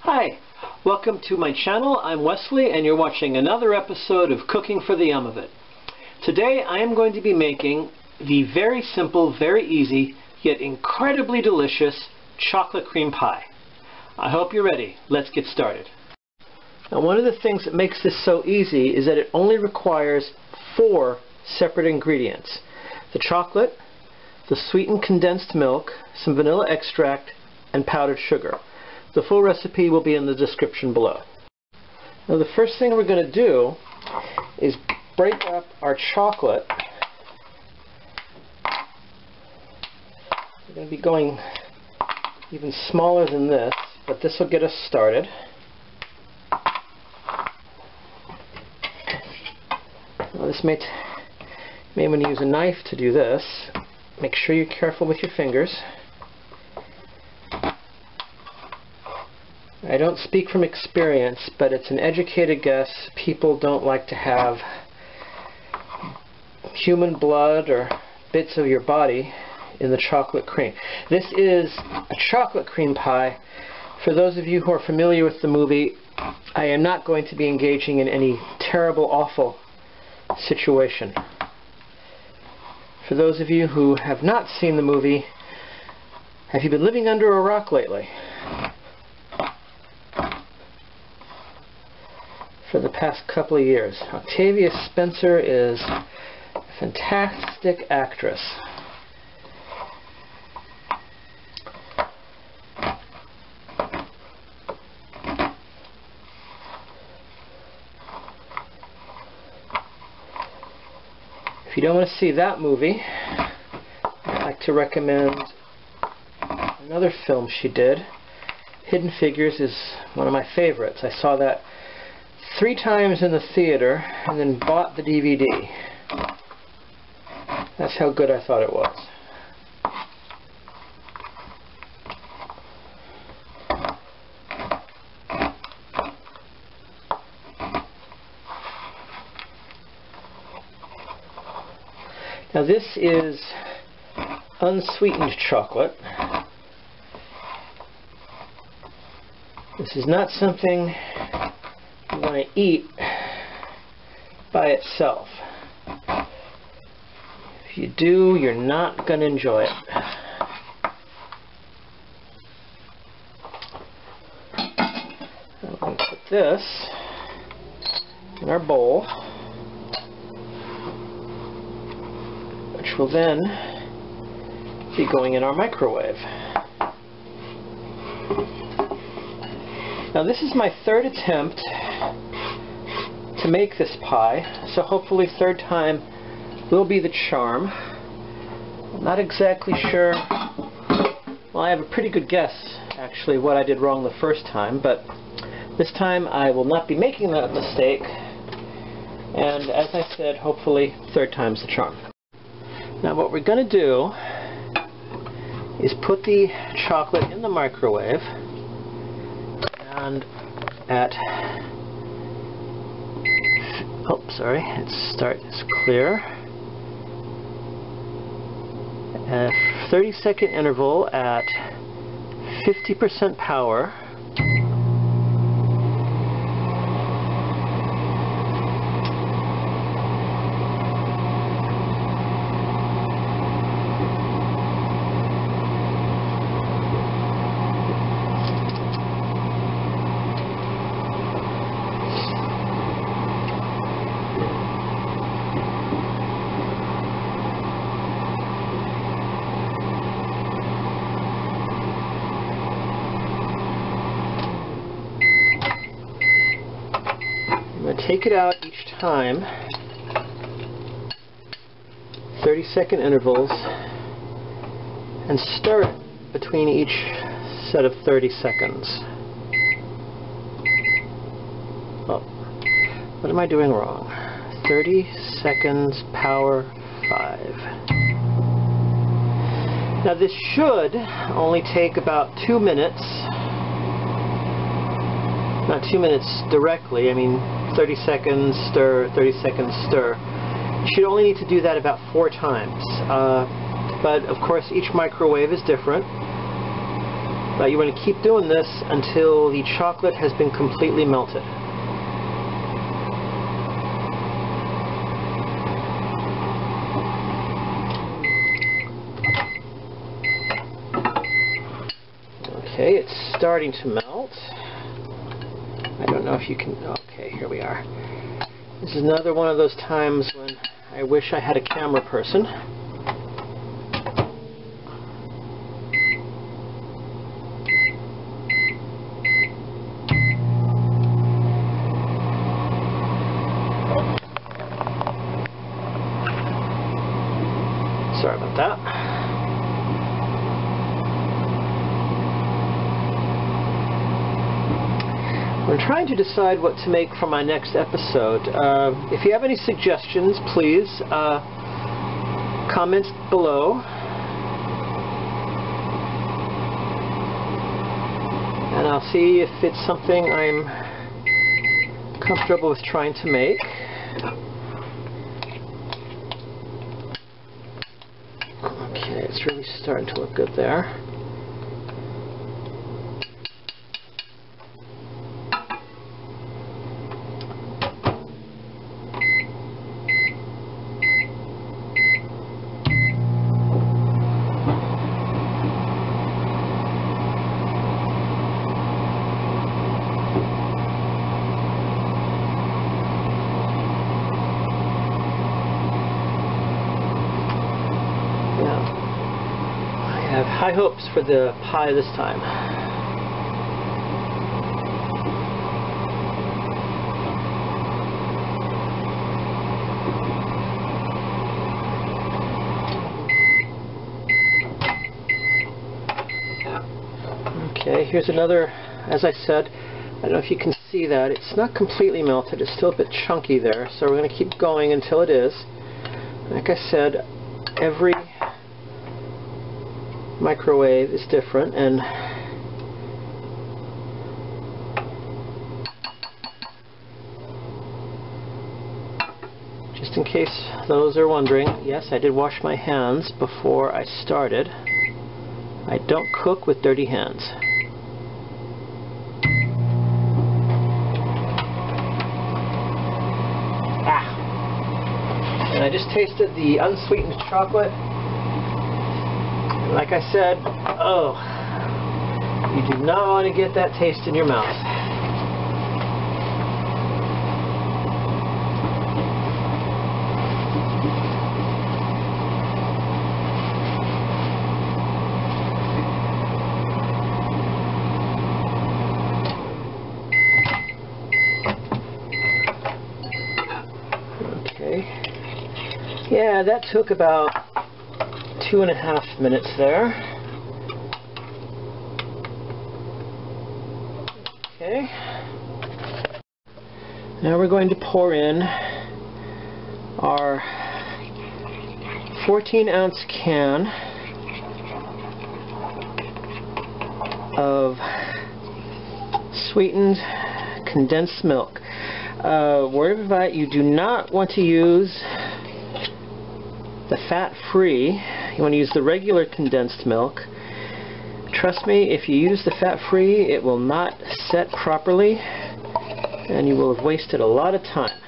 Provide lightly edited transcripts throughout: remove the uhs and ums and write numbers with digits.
Hi, welcome to my channel. I'm Wesley and you're watching another episode of Cooking for the Yum of It. Today I am going to be making the very simple, very easy, yet incredibly delicious chocolate cream pie. I hope you're ready. Let's get started. Now, one of the things that makes this so easy is that it only requires 4 separate ingredients: the chocolate, the sweetened condensed milk, some vanilla extract, and powdered sugar. The full recipe will be in the description below. Now, the first thing we're going to do is break up our chocolate. We're going to be going even smaller than this, but this will get us started. Now, this may want to use a knife to do this. Make sure you're careful with your fingers. I don't speak from experience, but it's an educated guess. People don't like to have human blood or bits of your body in the chocolate cream. This is a chocolate cream pie. For those of you who are familiar with the movie, I am not going to be engaging in any terrible, awful situation. For those of you who have not seen the movie, have you been living under a rock lately? For the past couple of years. Octavia Spencer is a fantastic actress. If you don't want to see that movie, I'd like to recommend another film she did. Hidden Figures is one of my favorites. I saw that 3 times in the theater and then bought the DVD. That's how good I thought it was. Now, this is unsweetened chocolate. This is not something you want to eat by itself. If you do, you're not going to enjoy it. I'm going to put this in our bowl, which will then be going in our microwave. Now, this is my 3rd attempt to make this pie, so hopefully 3rd time will be the charm. I'm not exactly sure. Well, I have a pretty good guess, actually, what I did wrong the first time, but this time I will not be making that mistake, and as I said, hopefully 3rd time's the charm. Now, what we're going to do is put the chocolate in the microwave, and at it's clear. A 30-second interval at 50% power. Take it out each time, 30-second intervals, and stir it between each set of 30 seconds. Oh, what am I doing wrong? 30 seconds, power 5. Now, this should only take about 2 minutes. Not 2 minutes directly, I mean 30 seconds stir, 30 seconds stir. You should only need to do that about 4 times. But of course each microwave is different. But you want to keep doing this until the chocolate has been completely melted. Okay, it's starting to melt. I don't know if you can... Okay, here we are. This is another one of those times when I wish I had a camera person. Sorry about that. I'm trying to decide what to make for my next episode. If you have any suggestions, please comment below. And I'll see if it's something I'm comfortable with trying to make. Okay, it's really starting to look good there. I have high hopes for the pie this time. Okay, here's another, as I said, I don't know if you can see that, it's not completely melted, it's still a bit chunky there, so we're going to keep going until it is. Like I said, every microwave is different, and just in case those are wondering, yes, I did wash my hands before I started. I don't cook with dirty hands. And I just tasted the unsweetened chocolate. Like I said, oh, you do not want to get that taste in your mouth. Okay. Yeah, that took about 2.5 minutes there. Okay. Now we're going to pour in our 14-ounce can of sweetened condensed milk. Word of advice, you do not want to use the fat-free. You want to use the regular condensed milk. Trust me, if you use the fat-free, it will not set properly, and you will have wasted a lot of time.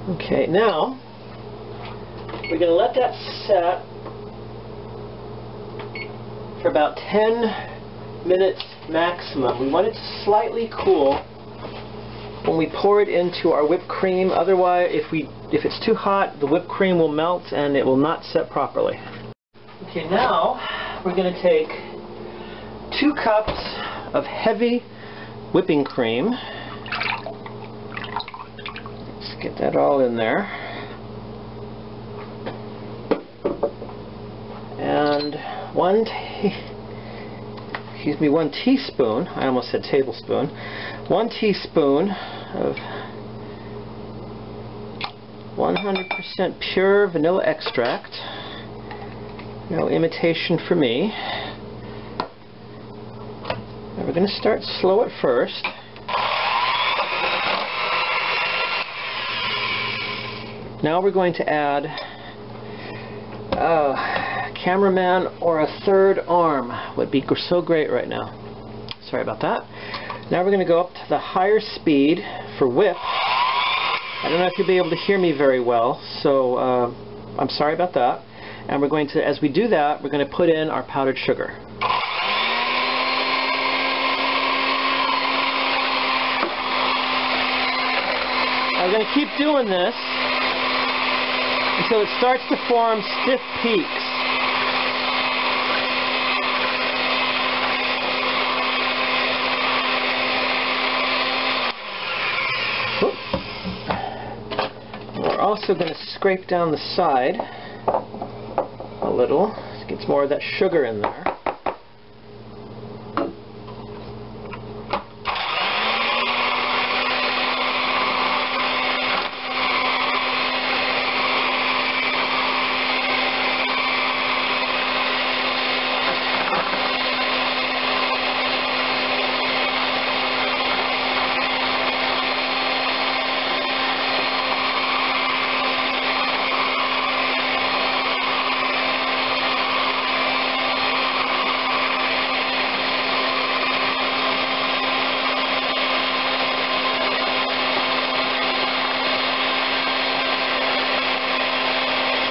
Okay, now we're going to let that set for about 10 minutes maximum. We want it to slightly cool when we pour it into our whipped cream. Otherwise, if it's too hot, the whipped cream will melt and it will not set properly. Okay, now we're going to take 2 cups of heavy whipping cream. Get that all in there. And excuse me, 1 teaspoon, I almost said tablespoon, 1 teaspoon of 100% pure vanilla extract. No imitation for me. And we're going to start slow at first. Now we're going to add cameraman or a third arm would be so great right now. Sorry about that. Now we're going to go up to the higher speed for whip. I don't know if you'll be able to hear me very well, so I'm sorry about that. And we're going to, as we do that, we're going to put in our powdered sugar. We're going to keep doing this until it starts to form stiff peaks. We're also going to scrape down the side a little to get some more of that sugar in there.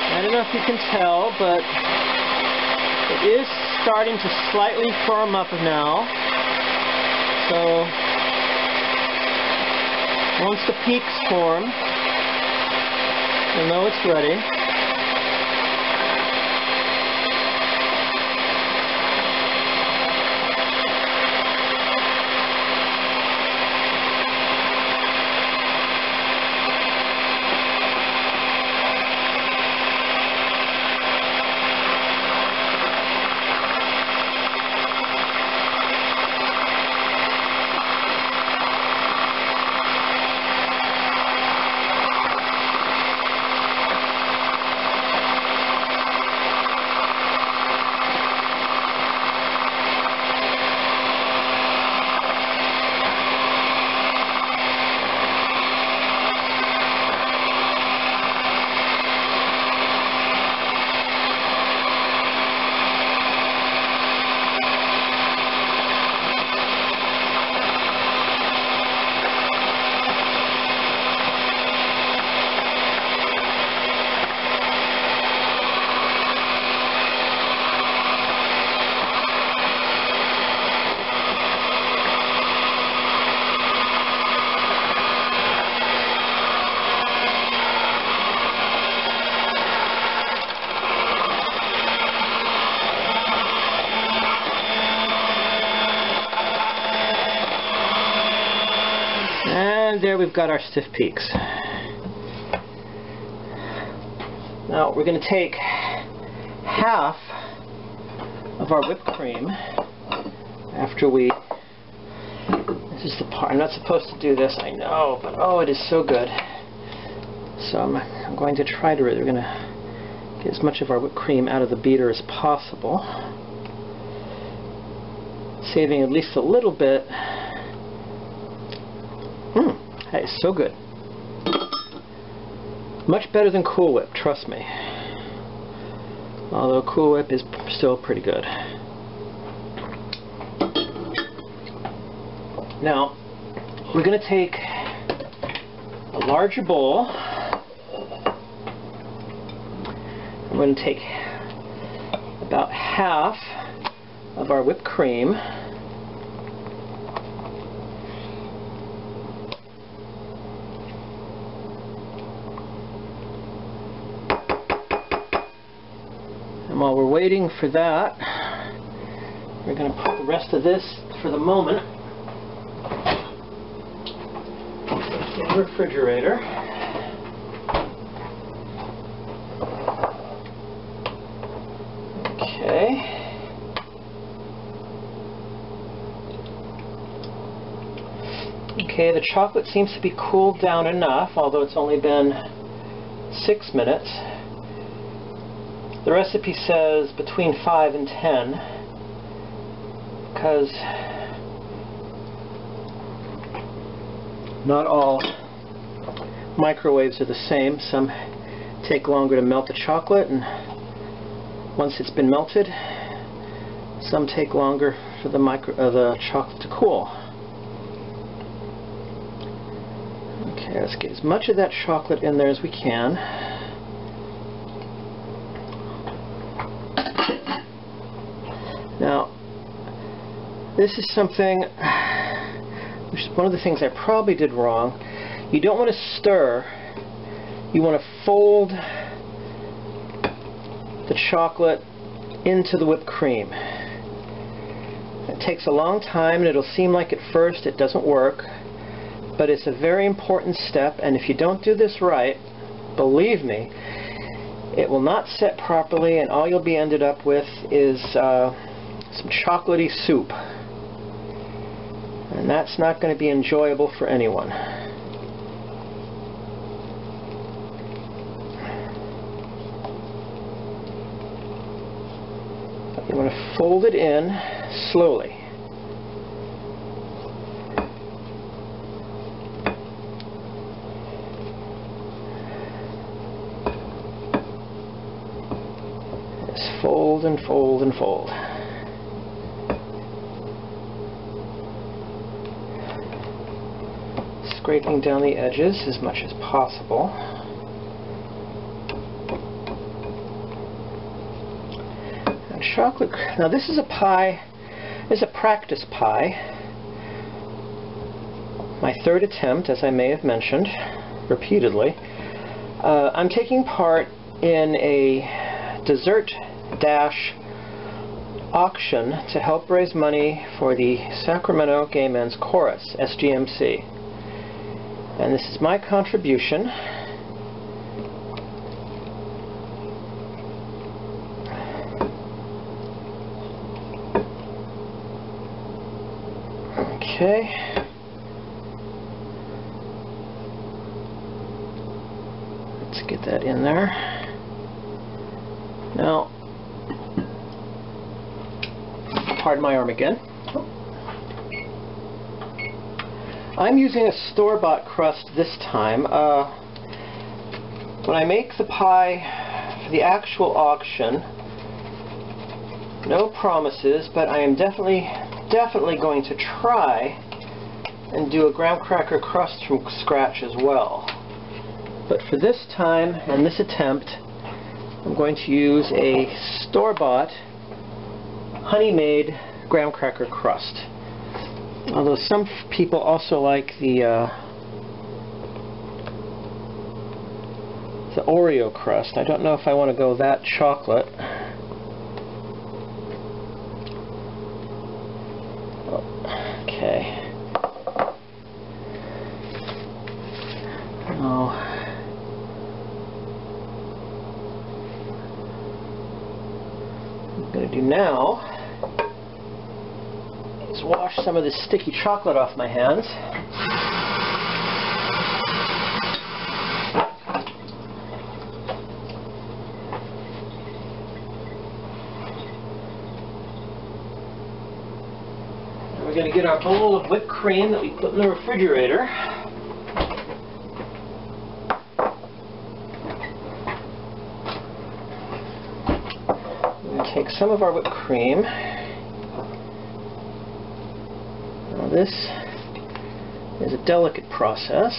I don't know if you can tell, but it is starting to slightly firm up now. So once the peaks form, you'll know it's ready. And there we've got our stiff peaks. Now we're going to take half of our whipped cream after we, this is the part, I'm not supposed to do this, I know, but oh, it is so good. So I'm going to try to, we're going to get as much of our whipped cream out of the beater as possible, saving at least a little bit. That is so good. Much better than Cool Whip, trust me. Although Cool Whip is still pretty good. Now, we're going to take a larger bowl. I'm going to take about half of our whipped cream. And while we're waiting for that, we're going to put the rest of this, for the moment, in the refrigerator. Okay. Okay, the chocolate seems to be cooled down enough, although it's only been 6 minutes. The recipe says between 5 and 10, because not all microwaves are the same. Some take longer to melt the chocolate, and once it's been melted, some take longer for the chocolate to cool. Okay, let's get as much of that chocolate in there as we can. Now, this is something, which is one of the things I probably did wrong. You don't want to stir. You want to fold the chocolate into the whipped cream. It takes a long time, and it'll seem like at first it doesn't work, but it's a very important step, and if you don't do this right, believe me, it will not set properly, and all you'll be ended up with is some chocolatey soup. And that's not going to be enjoyable for anyone. You want to fold it in slowly. Just fold and fold and fold. Scraping down the edges as much as possible. And chocolate, now this is a pie, this is a practice pie. My third attempt, as I may have mentioned repeatedly. I'm taking part in a dessert dash auction to help raise money for the Sacramento Gay Men's Chorus, SGMC. And this is my contribution. Okay. Let's get that in there. Now, pardon my arm again. I'm using a store-bought crust this time. When I make the pie for the actual auction, no promises, but I am definitely going to try and do a graham cracker crust from scratch as well. But for this time and this attempt, I'm going to use a store-bought honey-made graham cracker crust. Although some people also like the Oreo crust. I don't know if I want to go that chocolate. Okay. Oh. What I'm going to do now is wash some of this sticky chocolate off my hands. And we're going to get our bowl of whipped cream that we put in the refrigerator. We're going to take some of our whipped cream. This is a delicate process.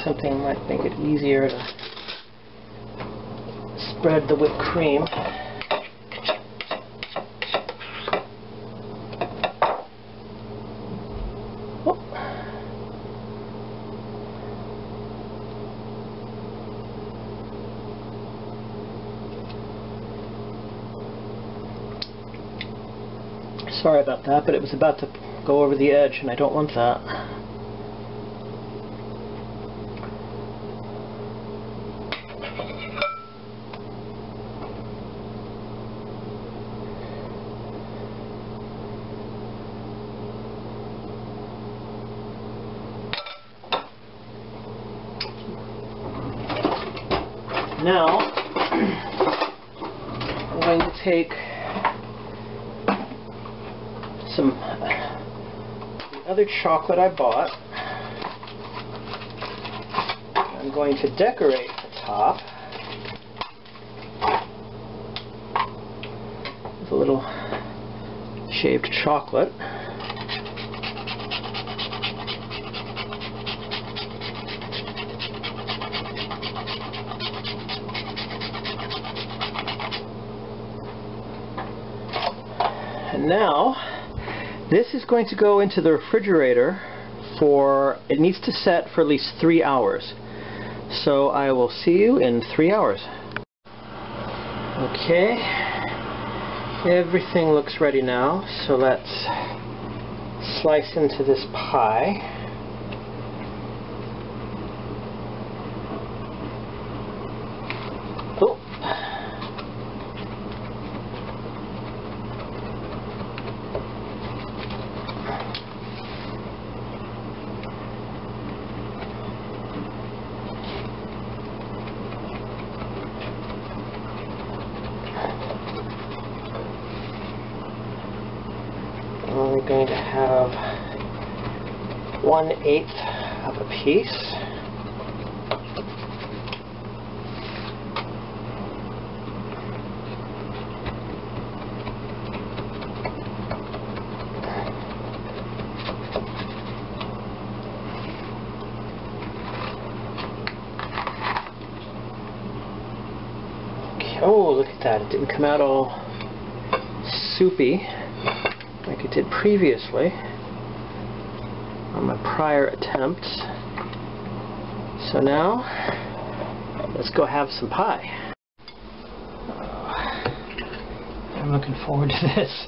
Something that might make it easier to spread the whipped cream. Sorry about that, but it was about to go over the edge and I don't want that. Now, I'm going to take some the other chocolate I bought. I'm going to decorate the top with a little shaved chocolate. And now, this is going to go into the refrigerator for, it needs to set for at least 3 hours. So I will see you in 3 hours. Okay, everything looks ready now, so let's slice into this pie. Oh. We're going to have 1/8 of a piece. Okay. Oh, look at that. It didn't come out all soupy like it did previously on my prior attempts. So now, let's go have some pie. I'm looking forward to this.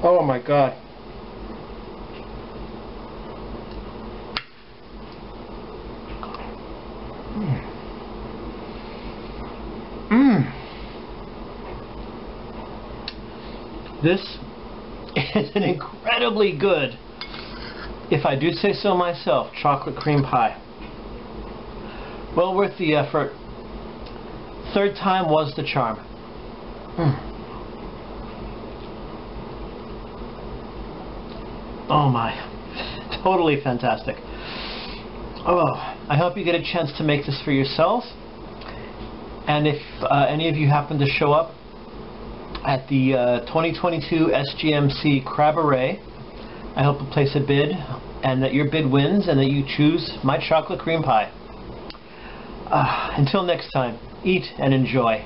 Oh my God. This is an incredibly good, if I do say so myself, chocolate cream pie. Well worth the effort. Third time was the charm. Oh my, totally fantastic. Oh, I hope you get a chance to make this for yourselves. And if any of you happen to show up at the 2022 SGMC Cabaret, I hope to place a bid and that your bid wins and that you choose my chocolate cream pie. Until next time, eat and enjoy.